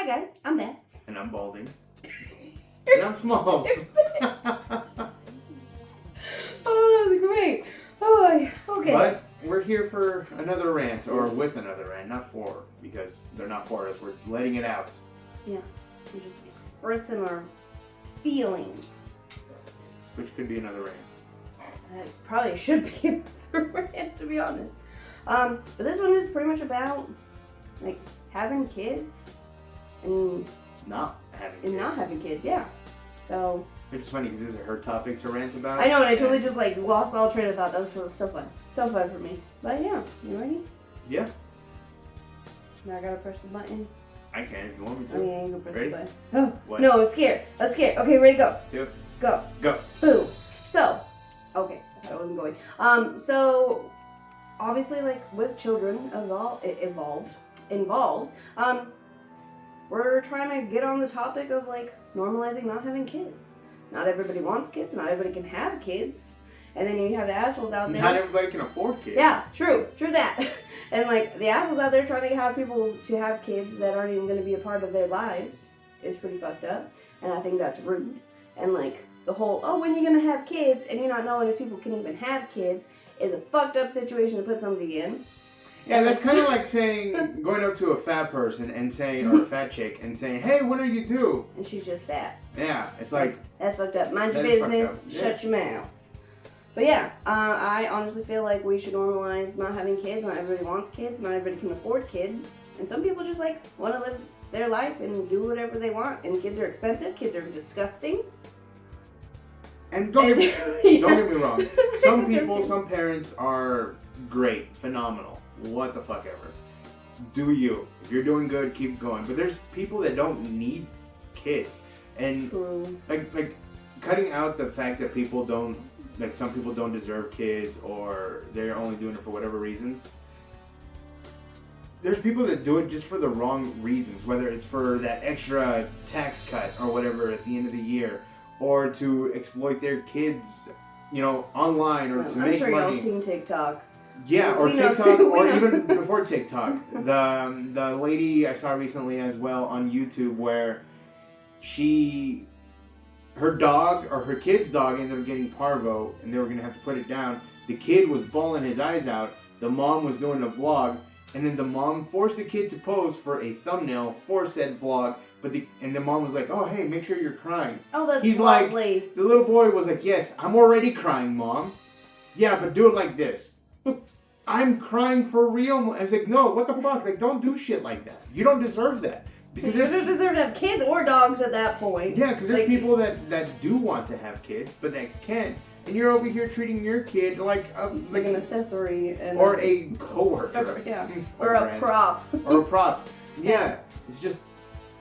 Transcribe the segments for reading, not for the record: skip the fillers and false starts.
Hi guys, I'm Bats. And I'm Balding. And I'm Smalls. Oh, that was great. Oh, okay. But we're here for another rant, or with another rant, not for, because they're not for us. We're letting it out. Yeah, we're just expressing our feelings. Which could be another rant. That probably should be another rant, to be honest. But this one is pretty much about, like, having kids and Not having kids. And not having kids, yeah. So. Which is funny because this is her topic to rant about. I know, and I totally just like lost all train of thought. That was so fun. So fun for me. But yeah, you ready? Yeah. Now I gotta press the button. I can if you want me to. Oh yeah, you can press ready? the button. Oh, What? no, I'm scared. I'm scared. Okay, ready, go. 2. Go. Go. Boom. So, okay, I thought I wasn't going. So, obviously, like, with children involved, we're trying to get on the topic of, like, normalizing not having kids. Not everybody wants kids, not everybody can have kids. And then you have the assholes out there. Not everybody can afford kids. Yeah, true that. And, like, the assholes out there trying to have people to have kids that aren't even going to be a part of their lives is pretty fucked up. And I think that's rude. And, like, the whole, oh, when you're going to have kids and you're not knowing if people can even have kids is a fucked up situation to put somebody in. Yeah, that's kind of like saying, going up to a fat person and saying, or a fat chick, and saying, hey, what are you due? And she's just fat. Yeah, it's like... That's fucked up. Mind your That is business, fucked up. shut your mouth. But yeah, I honestly feel like we should normalize not having kids. Not everybody wants kids, not everybody can afford kids. And some people just like want to live their life and do whatever they want. And kids are expensive, kids are disgusting. And don't get me wrong. Some people, Just- some parents are great, phenomenal, what the fuck ever. Do you. If you're doing good, keep going. But there's people that don't need kids. And True. like cutting out the fact that people don't, like some people don't deserve kids or they're only doing it for whatever reasons. There's people that do it just for the wrong reasons, whether it's for that extra tax cut or whatever at the end of the year, or to exploit their kids, you know, online, or to I'm make sure money. y'all seen TikTok. Yeah, or We know- TikTok, we or know. even before TikTok. The lady I saw recently as well on YouTube where her dog, or her kid's dog, ended up getting parvo, and they were going to have to put it down. The kid was bawling his eyes out. The mom was doing a vlog, and then the mom forced the kid to pose for a thumbnail for said vlog, and the mom was like, oh, hey, make sure you're crying. Oh, that's He's lovely. like, the little boy was like, yes, I'm already crying, Mom. Yeah, but do it like this. I'm crying for real. I was like, no, what the fuck? Like, don't do shit like that. You don't deserve that. Because you don't deserve to have kids or dogs at that point. Yeah, because there's Like- people that do want to have kids, but that can't. And you're over here treating your kid like an accessory. And or a coworker. Yeah. Or a prop. Or a prop. Yeah. It's just,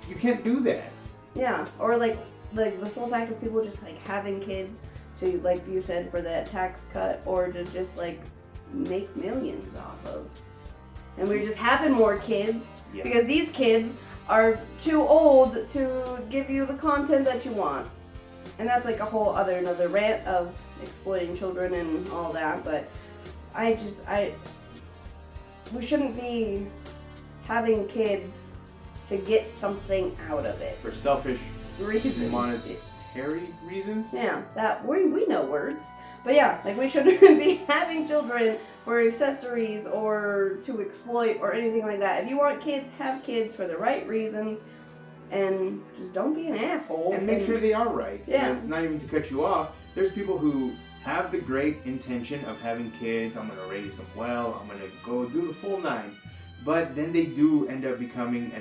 you can't do that. Yeah. Or like the sole fact of people just like having kids to, like you said, for that tax cut, or to just like make millions off of. And we're just having more kids because these kids are too old to give you the content that you want. And that's like a whole another rant of exploiting children and all that, but we shouldn't be having kids to get something out of it. For selfish Reasons. monetary reasons? Yeah, that we know words. But yeah, like we shouldn't be having children for accessories or to exploit or anything like that. If you want kids, have kids for the right reasons, and just don't be an asshole. And make sure they are right. Yeah. It's not even to cut you off. There's people who have the great intention of having kids. I'm going to raise them well. I'm going to go do the full 9. But then they do end up becoming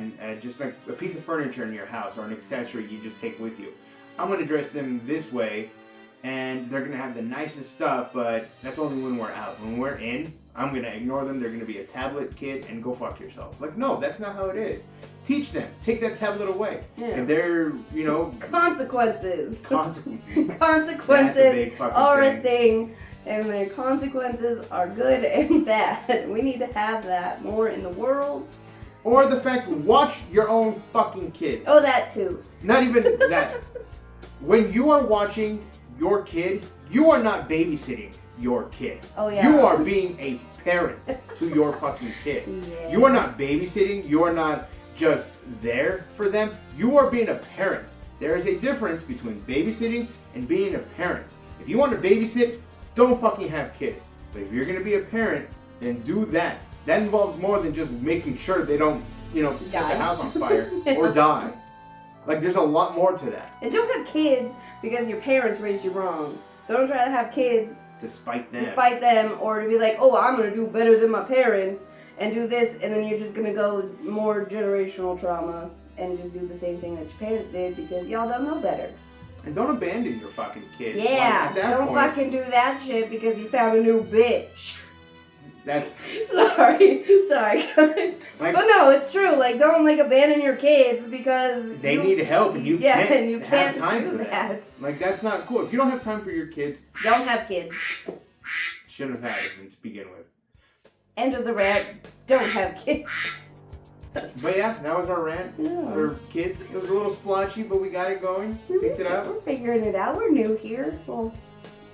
just like a piece of furniture in your house or an accessory you just take with you. I'm going to dress them this way, and they're going to have the nicest stuff, but that's only when we're out. When we're in, I'm going to ignore them. They're going to be a tablet kid, and go fuck yourself. Like, no, that's not how it is. Teach them. Take that tablet away. Yeah. If they're, you know... Consequences. Consequences. Consequences are a thing, and their consequences are good and bad. We need to have that more in the world. Or the fact, watch your own fucking kid. Oh, that too. Not even that. When you are watching your kid, you are not babysitting your kid. Oh, yeah. You are being a parent to your fucking kid. Yeah. You are not babysitting. You are not just there for them. You are being a parent. There is a difference between babysitting and being a parent. If you want to babysit, don't fucking have kids. But if you're going to be a parent, then do that. That involves more than just making sure they don't, set the house on fire or die. Like, there's a lot more to that. And don't have kids because your parents raised you wrong. So don't try to have kids Despite them, or to be like, oh, I'm going to do better than my parents and do this, and then you're just going to go more generational trauma and just do the same thing that your parents did because y'all don't know better. And don't abandon your fucking kids. Yeah, don't fucking do that shit because you found a new bitch. That's... Sorry guys. Like, but no, it's true. Like, don't abandon your kids because they need help and you can't have time for that. Like, that's not cool. If you don't have time for your kids, don't have kids. Shouldn't have had them to begin with. End of the rant. Don't have kids. But yeah, that was our rant for kids. It was a little splotchy, but we got it going. Picked it up. We're figuring it out. We're new here. Well,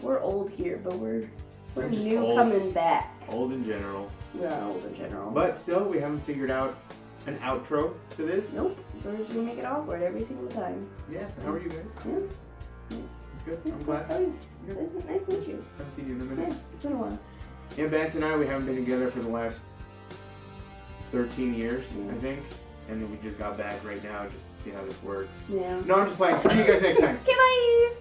we're old here, but we're new old. Coming back. Old in general. Yeah, old in general. But still, we haven't figured out an outro to this. Nope. We're just gonna make it awkward every single time. Yeah, so how are you guys? Yeah. Good. I'm glad. Nice to meet you. Haven't seen you in a minute. Yeah, it's been a while. Yeah, Vance and I, we haven't been together for the last 13 years, I think. And then we just got back right now just to see how this works. Yeah. No, I'm just playing. See you guys next time. Okay, bye.